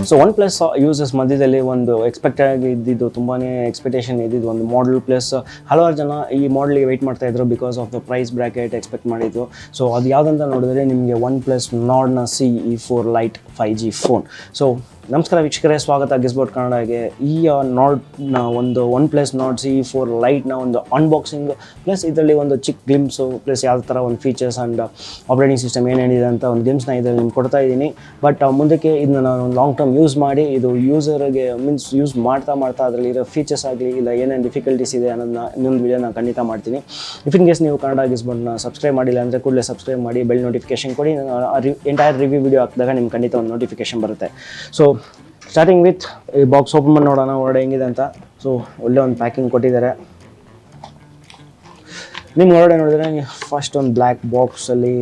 So one plus users ಮಧ್ಯದಲ್ಲಿ ಒಂದು expected ಇದ್ದಿದ್ದು ತುಂಬಾ ಎಕ್ಸ್ಪೆಕ್ಟೇಷನ್ ಇದ್ದಿದ್ದು ಒಂದು ಮಾಡೆಲ್ ಪ್ಲಸ್ ಹಲವಾರು ಜನ ಈ ಮಾಡೆಲ್ಗೆ ವೆಯ್ಟ್ ಮಾಡ್ತಾ ಇದ್ರು because of the price bracket expect ಮಾಡಿದ್ದು. ಸೊ ಅದು ಯಾವುದಂತ ನೋಡಿದ್ರೆ ನಿಮಗೆ ಒನ್ ಪ್ಲಸ್ ನಾರ್ಡ್ನ CE4 Lite 5G phone. So ನಮಸ್ಕಾರ ವೀಕ್ಷಕರೇ, ಸ್ವಾಗತ ಗಿಸ್ಬೋಟ್ ಕನ್ನಡಗೆ. ಈ ನಾರ್ಡ್ನ ಒಂದು ಒನ್ ಪ್ಲಸ್ ನಾರ್ಡ್ CE4 Liteನ ಒಂದು ಅನ್ಬಾಕ್ಸಿಂಗ್ ಪ್ಲಸ್ ಇದರಲ್ಲಿ ಒಂದು ಚಿಕ್ಕ ಗ್ಲಿಮ್ಸು ಪ್ಲಸ್ ಯಾವ ಥರ ಒಂದು ಫೀಚರ್ಸ್ ಆ್ಯಂಡ್ ಆಪ್ರೇಟಿಂಗ್ ಸಿಸ್ಟಮ್ ಏನೇನಿದೆ ಅಂತ ಒಂದು ಗ್ಲಿಮ್ಸ್ನ ಇದರಲ್ಲಿ ನಿಮ್ಗೆ ಕೊಡ್ತಾ ಇದ್ದೀನಿ. ಬಟ್ ಮುಂದಕ್ಕೆ ಇದನ್ನ ನಾನು ಒಂದು ಲಾಂಗ್ ಟರ್ಮ್ ಯೂಸ್ ಮಾಡಿ ಇದು ಯೂಸರ್ಗೆ ಮೀನ್ಸ್ ಯೂಸ್ ಮಾಡ್ತಾ ಅದರಲ್ಲಿ ಇರೋ ಫೀಚರ್ಸ್ ಆಗಲಿ ಇಲ್ಲ ಏನೇನು ಡಿಫಿಕಲ್ಟೀಸ್ ಇದೆ ಅನ್ನೋದನ್ನ ಇನ್ನೊಂದು ವೀಡಿಯೋ ನಾನು ಖಂಡಿತ ಮಾಡ್ತೀನಿ. ಇಫ್ ಇನ್ ಕೇಸ್ ನೀವು ಕನ್ನಡ ಗಿಸ್ಬೋಟ್ನ ಸಬ್ಸ್ಕ್ರೈಬ್ ಮಾಡಿಲ್ಲ ಅಂದರೆ ಕೂಡಲೇ ಸಬ್ಸ್ಕ್ರೈಬ್ ಮಾಡಿ, ಬೆಲ್ ನೋಟಿಫಿಕೇಶನ್ ಕೊಡಿ. ಎಂಟೈರ್ ರಿವ್ಯೂ ವಿಡಿಯೋ ಹಾಕಿದಾಗ ನಿಮ್ಗೆ ಖಂಡಿತ ಒಂದು ನೋಟಿಫಿಕೇಶನ್ ಬರುತ್ತೆ. ಸೊ ಸ್ಟಾರ್ಟಿಂಗ್ ವಿತ್ ಈ ಬಾಕ್ಸ್ ಓಪನ್ ಮಾಡಿ ನೋಡೋಣ ಹೊರಗಡೆ ಹೆಂಗಿದೆ ಅಂತ. ಸೊ ಒಳ್ಳೆ ಒಂದು ಪ್ಯಾಕಿಂಗ್ ಕೊಟ್ಟಿದ್ದಾರೆ. ನಿಮ್ಮ ಹೊರಗಡೆ ನೋಡಿದ್ರೆ ಫಸ್ಟ್ ಒಂದು ಬ್ಲ್ಯಾಕ್ ಬಾಕ್ಸಲ್ಲಿ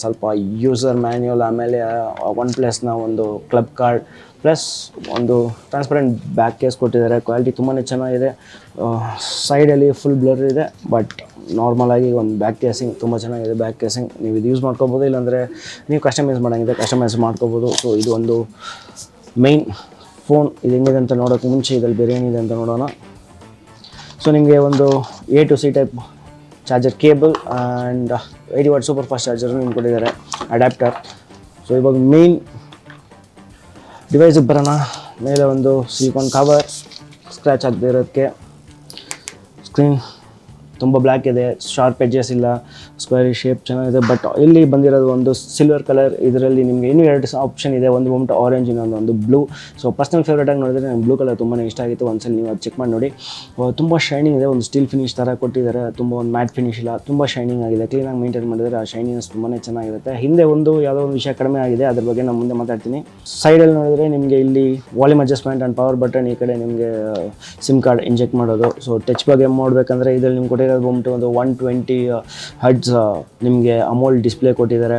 ಸ್ವಲ್ಪ ಯೂಸರ್ ಮ್ಯಾನ್ಯುವಲ್, ಆಮೇಲೆ ಒನ್ ಪ್ಲಸ್ನ ಒಂದು ಕ್ಲಬ್ ಕಾರ್ಡ್ ಪ್ಲಸ್ ಒಂದು ಟ್ರಾನ್ಸ್ಪರೆಂಟ್ ಬ್ಯಾಕ್ ಕೇಸ್ ಕೊಟ್ಟಿದ್ದಾರೆ. ಕ್ವಾಲಿಟಿ ತುಂಬಾ ಚೆನ್ನಾಗಿದೆ. ಸೈಡಲ್ಲಿ ಫುಲ್ ಬ್ಲರ್ ಇದೆ, ಬಟ್ ನಾರ್ಮಲಾಗಿ ಒಂದು ಬ್ಯಾಕ್ ಕೇಸಿಂಗ್ ತುಂಬ ಚೆನ್ನಾಗಿದೆ. ಬ್ಯಾಕ್ ಕೇಸಿಂಗ್ ನೀವು ಇದು ಯೂಸ್ ಮಾಡ್ಕೋಬೋದು, ಇಲ್ಲಾಂದರೆ ನೀವು ಕಸ್ಟಮೈಸ್ ಮಾಡೋಂಗಿದೆ ಕಸ್ಟಮೈಸ್ ಮಾಡ್ಕೋಬೋದು. ಸೊ ಇದು ಒಂದು ಮೈನ್ ಫೋನ್. ಇದು ಹೆಂಗಿದೆ ಅಂತ ನೋಡೋಕ್ಕೆ ಮುಂಚೆ ಇದರಲ್ಲಿ ಬೇರೆ ಏನಿದೆ ಅಂತ ನೋಡೋಣ. ಸೊ ನಿಮಗೆ ಒಂದು A to C type charger cable and 80 what super fast charger ನಿಮ್ಗೆ ಕೊಟ್ಟಿದ್ದಾರೆ, ಅಡ್ಯಾಪ್ಟರ್. ಸೊ ಇವಾಗ ಮೇನ್ ಡಿವೈಸಿಗೆ ಬರೋಣ. ಮೇಲೆ ಒಂದು ಸಿಲಿಕಾನ್ ಕವರ್, ಸ್ಕ್ರ್ಯಾಚ್ ಆಗದೆ ಇರೋದಕ್ಕೆ. ಸ್ಕ್ರೀನ್ ತುಂಬ ಬ್ಲ್ಯಾಕ್ ಇದೆ, ಶಾರ್ಪ್ ಎಡ್ಜಸ್ ಇಲ್ಲ, ಸ್ಕ್ವೇರ್ ಶೇಪ್ ಚೆನ್ನಾಗಿದೆ. ಬಟ್ ಇಲ್ಲಿ ಬಂದಿರೋದು ಒಂದು ಸಿಲ್ವರ್ ಕಲರ್. ಇದರಲ್ಲಿ ನಿಮಗೆ ಇನ್ನೂ ಎರಡು ಆಪ್ಷನ್ ಇದೆ, ಒಂದು ಬಂದ್ಬಿಟ್ಟು ಆರೆಂಜ್, ಇನ್ನೊಂದು ಬ್ಲೂ. ಸೊ ಪರ್ಸನಲ್ ಫೇವ್ರೇಟಾಗಿ ನೋಡಿದ್ರೆ ನನಗೆ ಬ್ಲೂ ಕಲರ್ ತುಂಬಾ ಇಷ್ಟ ಆಗಿತ್ತು. ಒಂದ್ಸಲ ನೀವು ಅದು ಚೆಕ್ ಮಾಡಿ ನೋಡಿ. ತುಂಬ ಶೈನಿಂಗ್ ಇದೆ, ಒಂದು ಸ್ಟೀಲ್ ಫಿನಿಶ್ ಥರ ಕೊಟ್ಟಿದ್ದಾರೆ. ತುಂಬ ಒಂದು ಮ್ಯಾಟ್ ಫಿನಿಶ್ ಇಲ್ಲ, ತುಂಬ ಶೈನಿಂಗ್ ಆಗಿದೆ. ಕ್ಲೀನಾಗಿ ಮೇಂಟೈನ್ ಮಾಡಿದರೆ ಆ ಶೈನಿನೆಸ್ ತುಂಬಾ ಚೆನ್ನಾಗಿರುತ್ತೆ. ಹಿಂದೆ ಯಾವುದೋ ಒಂದು ವಿಷಯ ಕಡಿಮೆ ಆಗಿದೆ, ಅದ್ರ ಬಗ್ಗೆ ನಾನು ಮುಂದೆ ಮಾತಾಡ್ತೀನಿ. ಸೈಡಲ್ಲಿ ನೋಡಿದ್ರೆ ನಿಮಗೆ ಇಲ್ಲಿ volume adjustment and power button, ಈ ಕಡೆ ನಿಮಗೆ ಸಿಮ್ ಕಾರ್ಡ್ ಇಂಜೆಕ್ಟ್ ಮಾಡೋದು. ಸೊ ಟಚ್ ಬಗ್ಗೆ ಮಾಡಬೇಕಂದ್ರೆ ಇದರಲ್ಲಿ ನಿಮ್ಗೆ ಕೊಟ್ಟಿರೋದು ಬಂದ್ಬಿಟ್ಟು ಒಂದು 120 ಹರ್ಟ್ಸ್ ನಿಮಗೆ ಅಮೋಲ್ಡ್ ಡಿಸ್ಪ್ಲೇ ಕೊಟ್ಟಿದ್ದಾರೆ.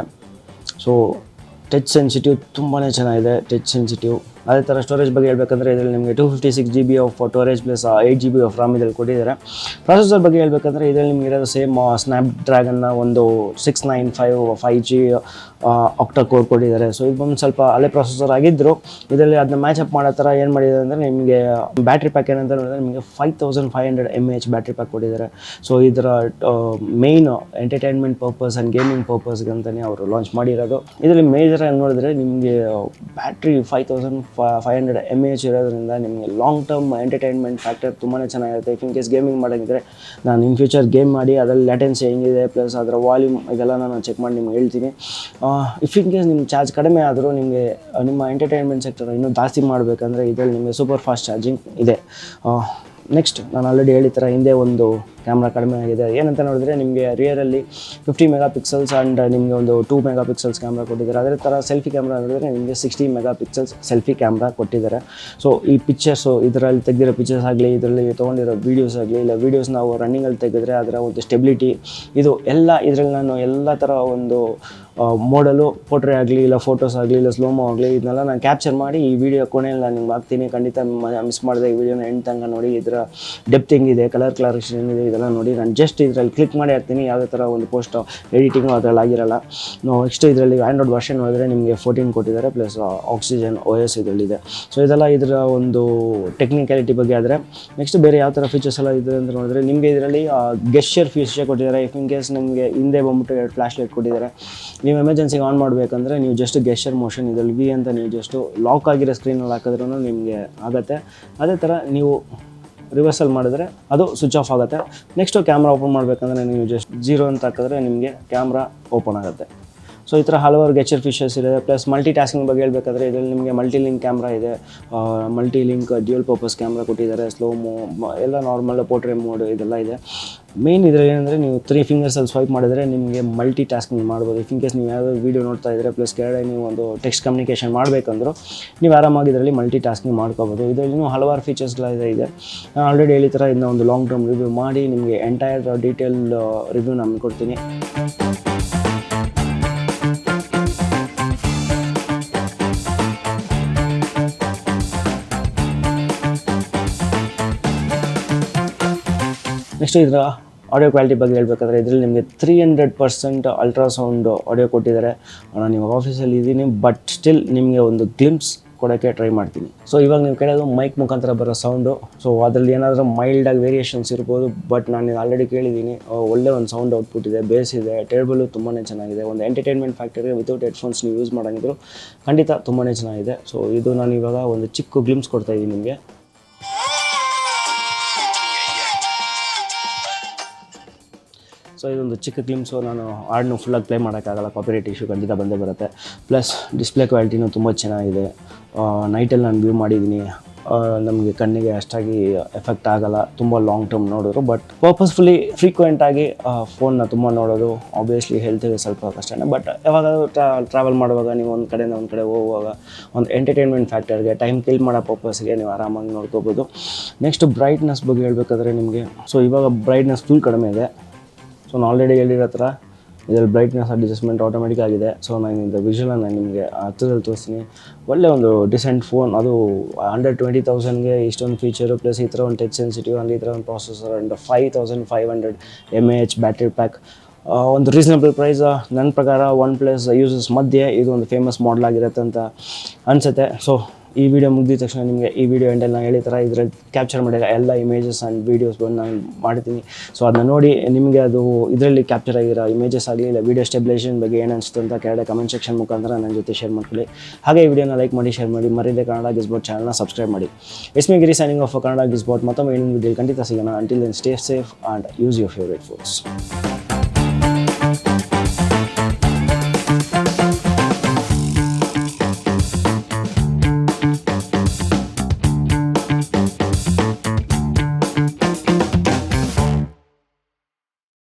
ಸೊ ಟಚ್ ಸೆನ್ಸಿಟಿವ್ ತುಂಬಾ ಚೆನ್ನಾಗಿದೆ, ಟಚ್ ಸೆನ್ಸಿಟಿವ್. ಅದೇ ಥರ ಸ್ಟೋರೇಜ್ ಬಗ್ಗೆ ಹೇಳ್ಬೇಕಂದ್ರೆ ಇದರಲ್ಲಿ ನಿಮಗೆ 256 GB of storage plus 8 GB of RAM ಇದರಲ್ಲಿ ಕೊಟ್ಟಿದ್ದಾರೆ. ಪ್ರೊಸೆಸರ್ ಬಗ್ಗೆ ಹೇಳ್ಬೇಕಂದ್ರೆ ಇದರಲ್ಲಿ ನಿಮಗೆ ಇರೋದು ಸೇಮ್ ಸ್ನ್ಯಾಪ್ ಡ್ರ್ಯಾಗನ್ನ ಒಂದು 695 5G ಆಕ್ಟಾ ಕೋರ್ ಕೊಟ್ಟಿದ್ದಾರೆ. ಸೊ ಇದು ಒಂದು ಸ್ವಲ್ಪ ಹಳೆ ಪ್ರೊಸೆಸರ್ ಆಗಿದ್ದರು. ಇದರಲ್ಲಿ ಅದನ್ನ ಮ್ಯಾಚ್ ಅಪ್ ಮಾಡೋ ಥರ ಏನು ಮಾಡಿದ್ದಾರೆ ಅಂದರೆ ನಿಮಗೆ ಬ್ಯಾಟ್ರಿ ಪ್ಯಾಕ್ ಏನಂತ ನೋಡಿದ್ರೆ ನಿಮಗೆ 5500 mAh ಬ್ಯಾಟ್ರಿ ಪ್ಯಾಕ್ ಕೊಟ್ಟಿದ್ದಾರೆ. ಸೊ ಇದರ main entertainment purpose and gaming ಪರ್ಪಸ್ಗೆ ಅಂತಲೇ ಅವರು ಲಾಂಚ್ ಮಾಡಿರೋದು. ಇದರಲ್ಲಿ ಮೇಜರ್ ಆಗಿ ನೋಡಿದ್ರೆ ನಿಮಗೆ ಬ್ಯಾಟ್ರಿ 5500 mAh ಇರೋದ್ರಿಂದ ನಿಮಗೆ ಲಾಂಗ್ ಟರ್ಮ್ ಎಂಟರ್ಟೈನ್ಮೆಂಟ್ ಫ್ಯಾಕ್ಟರ್ ತುಂಬಾ ಚೆನ್ನಾಗಿರುತ್ತೆ. ಇಫ್ ಇನ್ ಕೇಸ್ ಗೇಮಿಂಗ್ ಮಾಡೋಂಗಿದ್ರೆ ನಾನು ಇನ್ ಫ್ಯೂಚರ್ ಗೇಮ್ ಮಾಡಿ ಅದರಲ್ಲಿ ಲ್ಯಾಟೆನ್ಸಿ ಹೆಂಗಿದೆ ಪ್ಲಸ್ ಅದರ ವಾಲ್ಯೂಮ್ ಇದೆಲ್ಲ ನಾನು ಚೆಕ್ ಮಾಡಿ ನಿಮ್ಗೆ ಹೇಳ್ತೀನಿ. ಇಫ್ ಇನ್ ಕೇಸ್ ನಿಮ್ಮ ಚಾರ್ಜ್ ಕಡಿಮೆ ಆದರೂ ನಿಮಗೆ ನಿಮ್ಮ ಎಂಟರ್ಟೈನ್ಮೆಂಟ್ ಸೆಕ್ಟರ್ ಇನ್ನೂ ಜಾಸ್ತಿ ಮಾಡಬೇಕಂದ್ರೆ ಇದರಲ್ಲಿ ನಿಮಗೆ ಸೂಪರ್ ಫಾಸ್ಟ್ ಚಾರ್ಜಿಂಗ್ ಇದೆ. ನೆಕ್ಸ್ಟ್ ನಾನು ಆಲ್ರೆಡಿ ಹೇಳಿದ ಥರ ಹಿಂದೆ ಒಂದು ಕ್ಯಾಮ್ರಾ ಕಡಿಮೆ ಆಗಿದೆ. ಏನಂತ ನೋಡಿದ್ರೆ ನಿಮಗೆ ರಿಯರಲ್ಲಿ 50 ಮೆಗಾಪಿಕ್ಸಲ್ಸ್ ಆ್ಯಂಡ್ ನಿಮಗೆ ಒಂದು 2 ಮೆಗಾಪಿಕ್ಸಲ್ಸ್ ಕ್ಯಾಮ್ರಾ ಕೊಟ್ಟಿದ್ದಾರೆ. ಅದೇ ಥರ ಸೆಲ್ಫಿ ಕ್ಯಾಮ್ರಾ ನೋಡಿದ್ರೆ ನಿಮಗೆ 60 ಮೆಗಾಪಿಕ್ಸಲ್ಸ್ ಸೆಲ್ಫಿ ಕ್ಯಾಮ್ರಾ ಕೊಟ್ಟಿದ್ದಾರೆ. ಸೊ ಈ ಪಿಕ್ಚರ್ಸು ಇದರಲ್ಲಿ ತೆಗೆದಿರೋ ಪಿಕ್ಚರ್ಸ್ ಆಗಲಿ, ಇದರಲ್ಲಿ ತೊಗೊಂಡಿರೋ ವೀಡಿಯೋಸ್ ಆಗಲಿ, ಇಲ್ಲ ವೀಡಿಯೋಸ್ ನಾವು ರನ್ನಿಂಗಲ್ಲಿ ತೆಗೆದ್ರೆ ಅದರ ಒಂದು ಸ್ಟೆಬಿಲಿಟಿ ಇದು ಎಲ್ಲ ಇದರಲ್ಲಿ ನಾನು ಎಲ್ಲ ಥರ ಒಂದು ಮೋಡಲು ಪೋಟ್ರೆ ಆಗಲಿ ಇಲ್ಲ ಫೋಟೋಸ್ ಆಗಲಿ ಇಲ್ಲ ಸ್ಲೋಮೋ ಆಗಲಿ ಇದನ್ನೆಲ್ಲ ನಾನು ಕ್ಯಾಪ್ಚರ್ ಮಾಡಿ ಈ ವಿಡಿಯೋ ಕೊನೆಯಲ್ಲಿ ನಾನು ನಿಮ್ಗೆ ಹಾಕ್ತೀನಿ. ಖಂಡಿತ ಮಿಸ್ ಮಾಡಿದೆ ಈ ವಿಡಿಯೋನ ಎಂಡ್ ತನಕ ನೋಡಿ. ಇದರ ಡೆಪ್ತ್ ಹೆಂಗಿದೆ, ಕಲರ್ ಕ್ಲಾರಿಫಿಕೇಷನ್ ಏನಿದೆ ಇದೆಲ್ಲ ನೋಡಿ. ನಾನು ಜಸ್ಟ್ ಇದರಲ್ಲಿ ಕ್ಲಿಕ್ ಮಾಡಿ ಹಾಕ್ತೀನಿ, ಯಾವುದೇ ಥರ ಒಂದು ಪೋಸ್ಟ್ ಎಡಿಟಿಂಗು ಅದರಲ್ಲಿ ಆಗಿರಲ್ಲ. ನೆಕ್ಸ್ಟ್ ಇದರಲ್ಲಿ ಆ್ಯಂಡ್ರಾಯ್ಡ್ ವರ್ಷನ್ ನೋಡಿದ್ರೆ ನಿಮಗೆ 14 ಕೊಟ್ಟಿದ್ದಾರೆ ಪ್ಲಸ್ ಆಕ್ಸಿಜನ್ OS ಇದರಲ್ಲಿದೆ. ಸೊ ಇದೆಲ್ಲ ಇದರ ಒಂದು ಟೆಕ್ನಿಕ್ಯಾಲಿಟಿ ಬಗ್ಗೆ. ಆದರೆ ನೆಕ್ಸ್ಟ್ ಬೇರೆ ಯಾವ ಥರ ಫೀಚರ್ಸ್ ಎಲ್ಲ ಇದೆ ಅಂತ ನೋಡಿದ್ರೆ ನಿಮಗೆ ಇದರಲ್ಲಿ ಗೆಸ್ಚರ್ ಫೀಚರ್ ಕೊಟ್ಟಿದ್ದಾರೆ. ಇಫ್ ಇನ್ ಕೇಸ್ ನಿಮಗೆ ಹಿಂದೆ ಬಂದ್ಬಿಟ್ಟು 2 ಫ್ಲ್ಯಾಶ್ ಲೈಟ್ ಕೊಟ್ಟಿದ್ದಾರೆ. ನೀವು ಎಮರ್ಜೆನ್ಸಿಗೆ ಆನ್ ಮಾಡಬೇಕಂದ್ರೆ ನೀವು ಜಸ್ಟ್ ಗೆಸ್ಚರ್ ಮೋಷನ್ ಇದರಲ್ಲಿ V ಅಂತ ನೀವು ಜಸ್ಟು ಲಾಕ್ ಆಗಿರೋ ಸ್ಕ್ರೀನಲ್ಲಿ ಹಾಕಿದ್ರೂ ನಿಮಗೆ ಆಗುತ್ತೆ. ಅದೇ ಥರ ನೀವು ರಿವರ್ಸಲ್ ಮಾಡಿದ್ರೆ ಅದು ಸ್ವಿಚ್ ಆಫ್ ಆಗುತ್ತೆ. ನೆಕ್ಸ್ಟು ಕ್ಯಾಮ್ರಾ ಓಪನ್ ಮಾಡಬೇಕಂದ್ರೆ ನೀವು ಜಸ್ಟ್ 0 ಅಂತ ಹಾಕಿದ್ರೆ ನಿಮಗೆ ಕ್ಯಾಮ್ರಾ ಓಪನ್ ಆಗುತ್ತೆ. ಸೊ ಈ ಥರ ಹಲವಾರು ಗೆಸ್ಚರ್ ಫೀಚರ್ಸ್ ಇದೆ. ಪ್ಲಸ್ ಮಲ್ಟಿ ಟಾಸ್ಕಿಂಗ್ ಬಗ್ಗೆ ಹೇಳಬೇಕಾದ್ರೆ ಇದರಲ್ಲಿ ನಿಮಗೆ ಮಲ್ಟಿ ಲಿಂಕ್ ಕ್ಯಾಮ್ರಾ ಇದೆ, multi link dual purpose camera ಕೊಟ್ಟಿದ್ದಾರೆ, ಸ್ಲೋಮೋ ಎಲ್ಲ ನಾರ್ಮಲ್ ಪೋರ್ಟ್ರೇ ಮೋಡ್ ಇದೆಲ್ಲ ಇದೆ. ಮೇನ್ ಇದರಲ್ಲಿ ಏನಂದರೆ ನೀವು 3 ಫಿಂಗರ್ಸಲ್ಲಿ ಸ್ವೈಪ್ ಮಾಡಿದ್ರೆ ನಿಮಗೆ ಮಲ್ಟಿ ಟಾಸ್ಕಿಂಗ್ ಮಾಡ್ಬೋದು. ಇಫ್ ಇನ್ ಕೇಸ್ ನೀವು ಯಾವುದೋ ವೀಡಿಯೋ ನೋಡ್ತಾ ಇದ್ದರೆ ಪ್ಲಸ್ ಕೆಳಗಡೆ ನೀವು ಒಂದು ಟೆಕ್ಸ್ಟ್ ಕಮ್ಯುನಿಕೇಷನ್ ಮಾಡಬೇಕಂದ್ರೂ ನೀವು ಆರಾಮಾಗಿ ಇದರಲ್ಲಿ ಮಲ್ಟಿ ಟಾಸ್ಕಿಂಗ್ ಮಾಡ್ಕೋಬೋದು. ಇದರಲ್ಲಿ ಇನ್ನೂ ಹಲವಾರು ಫೀಚರ್ಸ್ಗಳ ಇದೆ. ನಾನು ಆಲ್ರೆಡಿ ಹೇಳಿ ಥರ ಇದನ್ನ ಒಂದು ಲಾಂಗ್ ಟರ್ಮ್ ರಿವ್ಯೂ ಮಾಡಿ ನಿಮಗೆ ಎಂಟೈರ್ ಡೀಟೇಲ್ ರಿವ್ಯೂ ನಾನು ಕೊಡ್ತೀನಿ. ನೆಕ್ಸ್ಟ್ ಇದರ ಆಡಿಯೋ ಕ್ವಾಲಿಟಿ ಬಗ್ಗೆ ಹೇಳಬೇಕಾದ್ರೆ ಇದರಲ್ಲಿ ನಿಮಗೆ 300% ಅಲ್ಟ್ರಾಸೌಂಡ್ ಆಡಿಯೋ ಕೊಟ್ಟಿದ್ದಾರೆ. ನಾನು ಇವಾಗ ಆಫೀಸಲ್ಲಿ ಇದ್ದೀನಿ, ಬಟ್ ಸ್ಟಿಲ್ ನಿಮಗೆ ಒಂದು ಗ್ಲಿಮ್ಸ್ ಕೊಡೋಕ್ಕೆ ಟ್ರೈ ಮಾಡ್ತೀನಿ. ಸೊ ಇವಾಗ ನೀವು ಕೇಳೋದು ಮೈಕ್ ಮುಖಾಂತರ ಬರೋ ಸೌಂಡು. ಸೊ ಅದರಲ್ಲಿ ಏನಾದರೂ ಮೈಲ್ಡಾಗಿ ವೇರಿಯೇಷನ್ಸ್ ಇರ್ಬೋದು, ಬಟ್ ನಾನು ಆಲ್ರೆಡಿ ಕೇಳಿದ್ದೀನಿ, ಒಳ್ಳೆ ಒಂದು ಸೌಂಡ್ ಔಟ್ಪುಟ್ ಇದೆ, ಬೇಸ್ ಇದೆ, ಟೇಬಲು ತುಂಬಾ ಚೆನ್ನಾಗಿದೆ. ಒಂದು ಎಂಟರ್ಟೈನ್ಮೆಂಟ್ ಫ್ಯಾಕ್ಟರ್ಗೆ ವಿತೌಟ್ ಹೆಡ್ಫೋನ್ಸ್ ನೀವು ಯೂಸ್ ಮಾಡೋಂಗಿದ್ರು ಖಂಡಿತ ತುಂಬಾ ಚೆನ್ನಾಗಿದೆ. ಸೊ ಇದು ನಾನು ಇವಾಗ ಒಂದು ಚಿಕ್ಕ ಗ್ಲಿಮ್ಸ್ ಕೊಡ್ತಾಯಿದ್ದೀನಿ ನಿಮಗೆ. ಸೊ ಇದೊಂದು ಚಿಕ್ಕ ಗ್ಲಿಮ್ಸು. ನಾನು ಹಾಡನ್ನು ಫುಲ್ಲಾಗಿ ಪ್ಲೇ ಮಾಡೋಕ್ಕಾಗಲ್ಲ, ಕಾಪಿರೈಟ್ ಇಶ್ಯೂ ಖಂಡಿತ ಬಂದೇ ಬರುತ್ತೆ. ಪ್ಲಸ್ ಡಿಸ್ಪ್ಲೇ ಕ್ವಾಲಿಟಿನೂ ತುಂಬ ಚೆನ್ನಾಗಿದೆ. ನೈಟಲ್ಲಿ ನಾನು ವ್ಯೂ ಮಾಡಿದ್ದೀನಿ, ನಮಗೆ ಕಣ್ಣಿಗೆ ಅಷ್ಟಾಗಿ ಎಫೆಕ್ಟ್ ಆಗೋಲ್ಲ ತುಂಬ ಲಾಂಗ್ ಟರ್ಮ್ ನೋಡಿದ್ರು. ಬಟ್ ಪರ್ಪಸ್ಫುಲಿ ಫ್ರೀಕ್ವೆಂಟಾಗಿ ಫೋನ್ನ ತುಂಬ ನೋಡೋದು ಆಬ್ವಿಯಸ್ಲಿ ಹೆಲ್ತಿಗೆ ಸ್ವಲ್ಪ ಕಷ್ಟನೇ. ಬಟ್ ಯಾವಾಗಾದರೂ ಟ್ರಾವೆಲ್ ಮಾಡುವಾಗ ನೀವು ಒಂದು ಕಡೆಯಿಂದ ಒಂದು ಕಡೆ ಹೋಗುವಾಗ ಒಂದು ಎಂಟರ್ಟೈನ್ಮೆಂಟ್ ಫ್ಯಾಕ್ಟರ್ಗೆ, ಟೈಮ್ ಕಿಲ್ ಮಾಡೋ ಪರ್ಪಸ್ಗೆ ನೀವು ಆರಾಮಾಗಿ ನೋಡ್ಕೋಬೋದು. ನೆಕ್ಸ್ಟ್ ಬ್ರೈಟ್ನೆಸ್ ಬಗ್ಗೆ ಹೇಳಬೇಕಾದ್ರೆ ನಿಮಗೆ, ಸೊ ಇವಾಗ ಬ್ರೈಟ್ನೆಸ್ ಫುಲ್ ಕಡಿಮೆ ಇದೆ. ಸೊ ನಾನು ಆಲ್ರೆಡಿ ಹೇಳಿರೋ ಥರ ಇದರಲ್ಲಿ ಬ್ರೈಟ್ನೆಸ್ ಅಡ್ಜಸ್ಟ್ಮೆಂಟ್ ಆಟೋಮೆಟಿಕ್ ಆಗಿದೆ. ಸೊ ನಾನು ಇದು ವಿಷುವಲನ್ನು ನಿಮಗೆ ಹತ್ತಿರದಲ್ಲಿ ತೋರಿಸ್ತೀನಿ. ಒಳ್ಳೆ ಒಂದು ಡಿಸೆಂಟ್ ಫೋನ್, ಅದು 120,000ಗೆ ಇಷ್ಟೊಂದು ಫೀಚರು, ಪ್ಲಸ್ ಈ ಥರ ಒಂದು ಟಚ್ ಸೆನ್ಸಿಟಿವ್, ಅಲ್ಲಿ ಈ ಥರ ಒಂದು processor, and 5500 mAh battery pack. ಒಂದು ರೀಸನಬಲ್ ಪ್ರೈಸ್. ನನ್ನ ಪ್ರಕಾರ OnePlus ಯೂಸರ್ಸ್ ಮಧ್ಯೆ ಇದು ಒಂದು ಫೇಮಸ್ ಮಾಡಲ್ ಆಗಿರುತ್ತೆ ಅಂತ ಅನಿಸುತ್ತೆ. ಸೊ ಈ ವಿಡಿಯೋ ಮುಗಿದ ತಕ್ಷಣ ನಿಮಗೆ ಈ ವಿಡಿಯೋ ಎಂಡಲ್ಲಿ ನಾನು ಹೇಳಿದ ಥರ ಇದರಲ್ಲಿ ಕ್ಯಾಪ್ಚರ್ ಮಾಡಿರೋ ಎಲ್ಲ ಇಮೇಜಸ್ ಆ್ಯಂಡ್ ವೀಡಿಯೋಸ್ ಬಂದು ನಾನು ಮಾಡ್ತೀನಿ. ಸೊ ಅದನ್ನ ನೋಡಿ ನಿಮಗೆ ಅದು ಇದರಲ್ಲಿ ಕ್ಯಾಪ್ಚರ್ ಆಗಿರೋ ಇಮೇಜಸ್ ಆಗಲಿ ಇಲ್ಲ ವೀಡಿಯೋ ಸ್ಟೆಬಿಲೈಸೇಷನ್ ಬಗ್ಗೆ ಏನು ಅನಿಸ್ತು ಅಂತ ಕೆಳಗಡೆ ಕಮೆಂಟ್ ಸೆಕ್ಷನ್ ಮುಖಾಂತರ ನನ್ನ ಜೊತೆ ಶೇರ್ ಮಾಡ್ಕೊಳ್ಳಿ. ಹಾಗೆ ಈ ವಿಡಿಯೋನ ಲೈಕ್ ಮಾಡಿ, ಶೇರ್ ಮಾಡಿ, ಮರೀದೆ ಕನ್ನಡ ಗಿಸ್ಬೋಟ್ ಚಾನಲ್ನ ಸಬ್ಸ್ಕ್ರೈಬ್ ಮಾಡಿ. It's me Giri signing off Kannada Gizbot. ಮತ್ತೊಮ್ಮೆ ಇನ್ನೊಂದು ವಿಡಿಯೋ ಖಂಡಿತ ಸಿಗೋಣ. Until then stay safe and use your favourite phones.